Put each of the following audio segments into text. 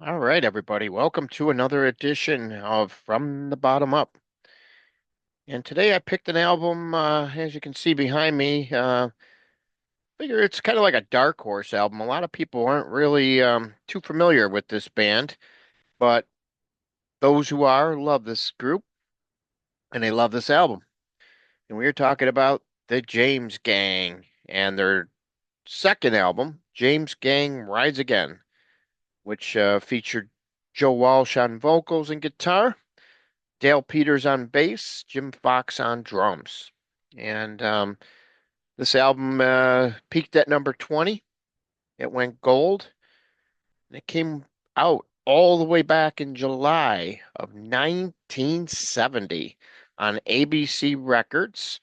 All right, everybody. Welcome to another edition of From the Bottom Up. And today I picked an album, as you can see behind me. Figure it's kind of like a dark horse album. A lot of people aren't really too familiar with this band, but those who are love this group and they love this album. And we are talking about the James Gang and their second album, James Gang Rides Again, which featured Joe Walsh on vocals and guitar. Dale Peters on bass, Jim Fox on drums. And this album peaked at number 20. It went gold, and it came out all the way back in July of 1970 on ABC Records.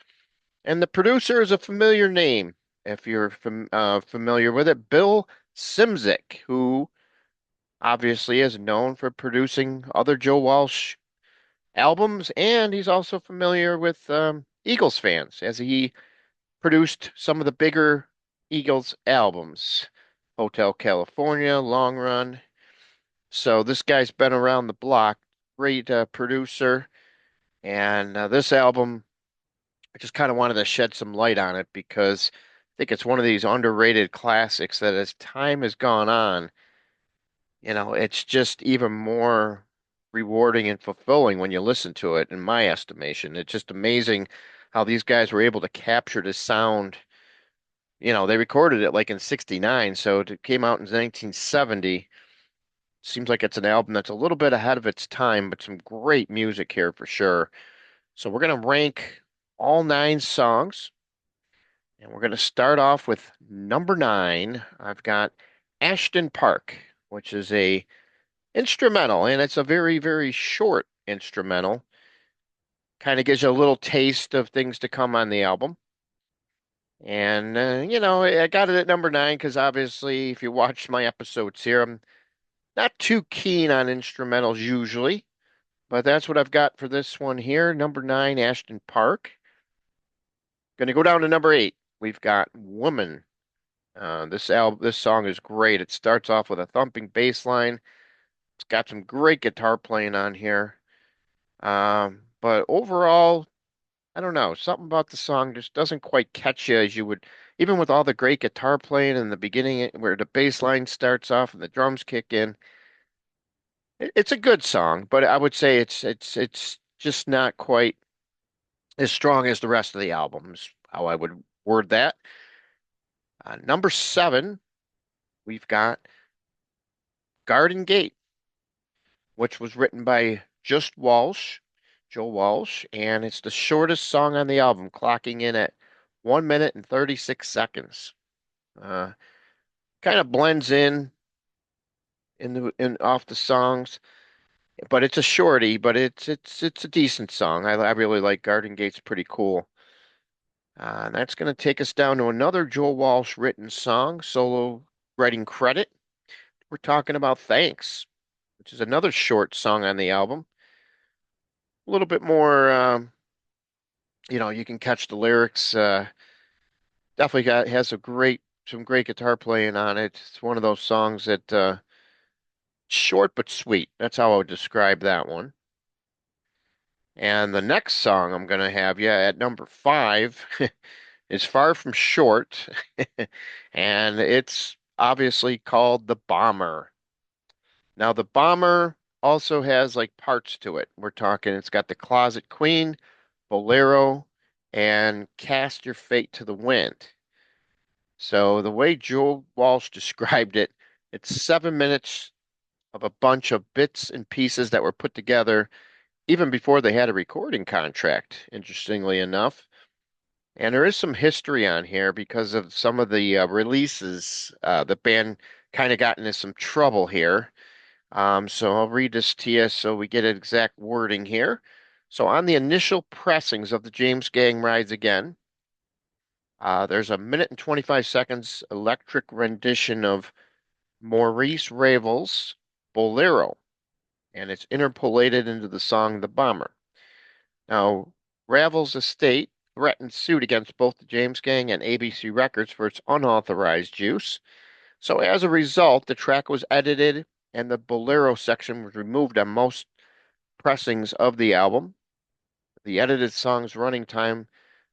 And the producer is a familiar name, if you're familiar with it, Bill Szymczyk, who obviously is known for producing other Joe Walsh albums, and he's also familiar with Eagles fans, as he produced some of the bigger Eagles albums, Hotel California, Long Run. So this guy's been around the block, great producer, and this album, I just kind of wanted to shed some light on it because I think it's one of these underrated classics that as time has gone on, it's just even more rewarding and fulfilling when you listen to it, in my estimation. It's just amazing how these guys were able to capture the sound. They recorded it like in 69, so it came out in 1970. Seems like it's an album that's a little bit ahead of its time, but some great music here for sure. So we're going to rank all nine songs, and we're going to start off with number nine. I've got Ashton Park, which is a instrumental, and it's a very, very short instrumental. Kind of gives you a little taste of things to come on the album. And, I got it at number nine because obviously, if you watch my episodes here, I'm not too keen on instrumentals usually, but that's what I've got for this one here. Number nine, Ashton Park. Going to go down to number eight. We've got Woman. This song is great. It starts off with a thumping bass line. It's got some great guitar playing on here. But overall, I don't know. Something about the song just doesn't quite catch you as you would, even with all the great guitar playing in the beginning, where the bass line starts off and the drums kick in. It's a good song, but I would say it's just not quite as strong as the rest of the album, is how I would word that. Number seven, we've got Garden Gate, which was written by Just Walsh, Joe Walsh, and it's the shortest song on the album, clocking in at 1 minute and 36 seconds. Uh, Kind of blends in in off the songs, but it's a shorty, but it's a decent song. I really like Garden Gate's pretty cool. And that's going to take us down to another Joe Walsh written song, solo writing credit. We're talking about Thanks, which is another short song on the album. A little bit more, you can catch the lyrics. Definitely has some great guitar playing on it. It's one of those songs that short but sweet. That's how I would describe that one. And the next song I'm going to have you at number five is Far From Short, and it's obviously called The Bomber. Now, The Bomber also has like parts to it. We're talking, it's got the Closet Queen, Bolero, and Cast Your Fate to the Wind. So the way Joe Walsh described it, it's 7 minutes of a bunch of bits and pieces that were put together even before they had a recording contract, interestingly enough. And there is some history on here because of some of the releases. The band kind of got into some trouble here. So I'll read this to you so we get exact wording here. So on the initial pressings of the James Gang Rides Again, there's a minute and 25 seconds electric rendition of Maurice Ravel's Bolero, and it's interpolated into the song The Bomber. Now, Ravel's estate threatened suit against both the James Gang and ABC Records for its unauthorized use. So as a result, the track was edited and the Bolero section was removed on most pressings of the album. The edited song's running time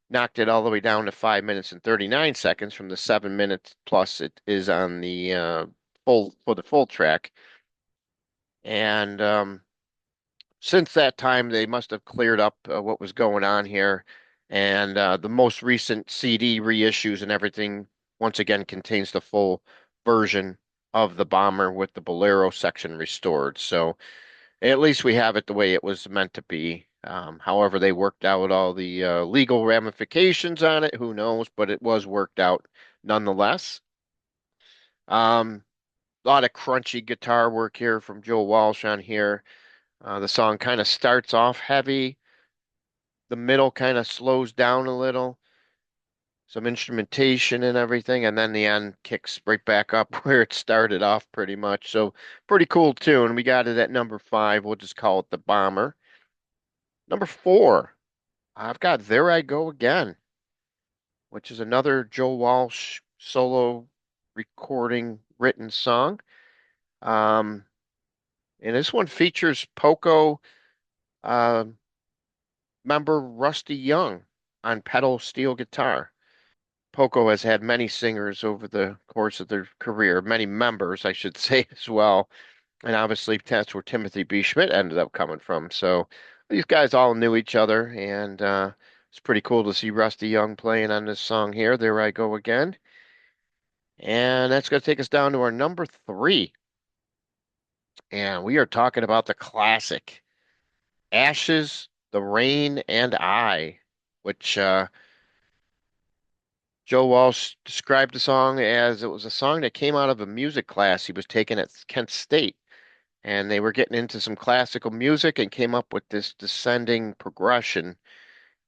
knocked it all the way down to 5 minutes and 39 seconds from the 7 minutes plus it is on the full track. And since that time, they must have cleared up what was going on here. And the most recent CD reissues and everything, once again, contains the full version of the Bomber with the Bolero section restored. So at least we have it the way it was meant to be. However, they worked out all the legal ramifications on it, who knows, but it was worked out nonetheless. A lot of crunchy guitar work here from Joe Walsh on here. The song kind of starts off heavy, the middle kind of slows down a little, some instrumentation and everything, and then the end kicks right back up where it started off pretty much. So pretty cool tune. We got it at number 5. We'll just call it the Bomber. Number 4, I've got There I Go Again, which is another Joe Walsh solo recording written song. Um, and this one features Poco uh, member Rusty Young on pedal steel guitar. Poco has had many singers over the course of their career, many members, I should say, as well. And obviously, that's where Timothy B. Schmidt ended up coming from. So these guys all knew each other, and it's pretty cool to see Rusty Young playing on this song here. There I go again. And that's going to take us down to our number 3. And we are talking about the classic Ashes, the Rain, and I, which Joe Walsh described the song as it was a song that came out of a music class he was taking at Kent State. And they were getting into some classical music and came up with this descending progression.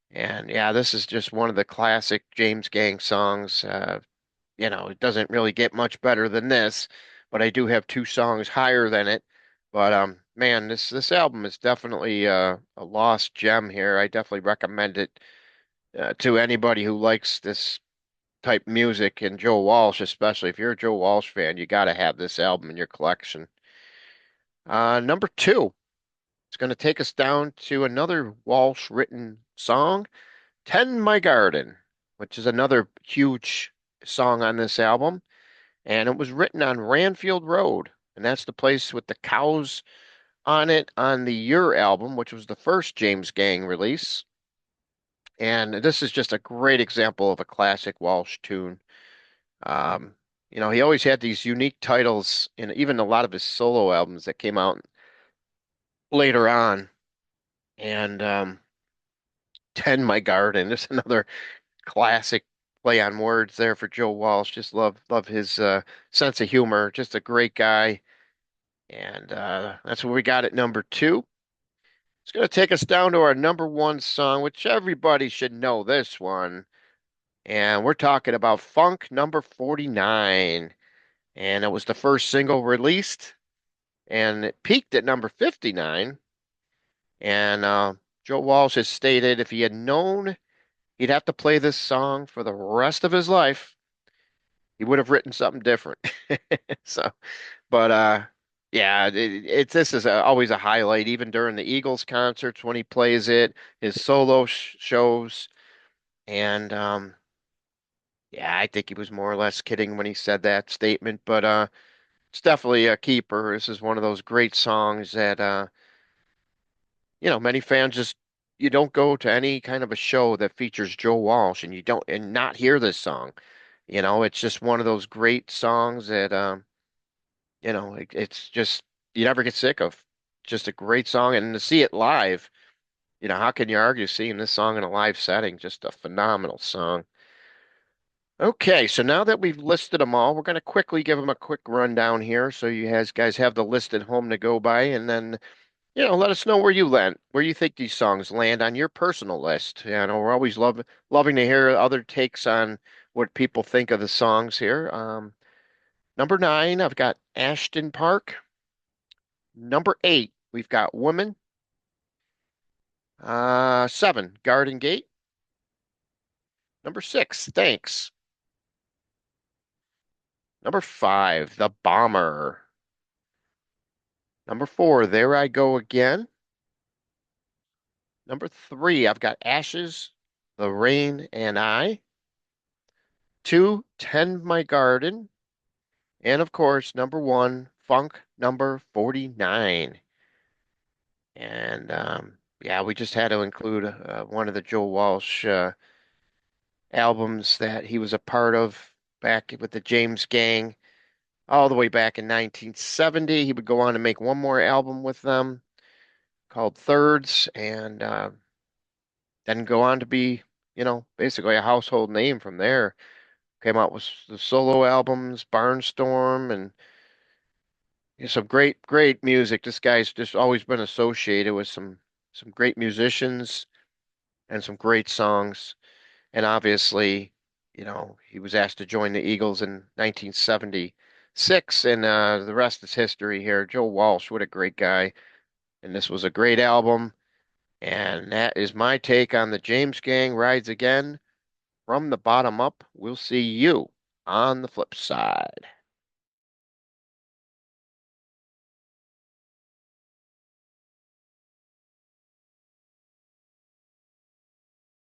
And yeah, this is just one of the classic James Gang songs. It doesn't really get much better than this, but I do have two songs higher than it. But man, this album is definitely a lost gem here. I definitely recommend it to anybody who likes this type music, and Joe Walsh especially. If you're a Joe Walsh fan, you got to have this album in your collection. Number 2, it's going to take us down to another Walsh written song, Tend My Garden, which is another huge song on this album. And it was written on Ranfield Road. And that's the place with the cows on it on the Your album, which was the first James Gang release. And this is just a great example of a classic Walsh tune. Um, he always had these unique titles in even a lot of his solo albums that came out later on. And Tend My Garden is another classic play on words there for Joe Walsh. Just love his sense of humor. Just a great guy. And that's what we got at number 2. It's going to take us down to our number 1 song, which everybody should know this one. And we're talking about Funk number 49. And it was the first single released, and it peaked at number 59. And Joe Walsh has stated if he had known he'd have to play this song for the rest of his life, he would have written something different. So, but yeah, it's this is always a highlight, even during the Eagles concerts when he plays it, his solo shows, and yeah, I think he was more or less kidding when he said that statement, but it's definitely a keeper. This is one of those great songs that many fans just you don't go to any kind of a show that features Joe Walsh and you don't and not hear this song. It's just one of those great songs that it's just you never get sick of. Just a great song, and to see it live, how can you argue seeing this song in a live setting? Just a phenomenal song. Okay, so now that we've listed them all, we're going to quickly give them a quick rundown here, so you guys have the list at home to go by, and then let us know where you think these songs land on your personal list. We're always loving to hear other takes on what people think of the songs here. Number 9, I've got Ashton Park. Number 8, we've got Woman. 7, Garden Gate. Number 6, Thanks. Number 5, The Bomber. Number four, There I Go Again. Number three, I've got Ashes, The Rain, and I. Two, Tend My Garden. And of course, number one, Funk number 49. And yeah, we just had to include one of the Joe Walsh albums that he was a part of back with the James Gang all the way back in 1970. He would go on to make one more album with them called Thirds, and then go on to be, basically a household name from there. Came out with the solo albums, Barnstorm, and some great, great music. This guy's just always been associated with some great musicians and some great songs. And obviously, he was asked to join the Eagles in 1976, and the rest is history here. Joe Walsh, what a great guy. And this was a great album. And that is my take on the James Gang Rides Again from the bottom up. We'll see you on the flip side.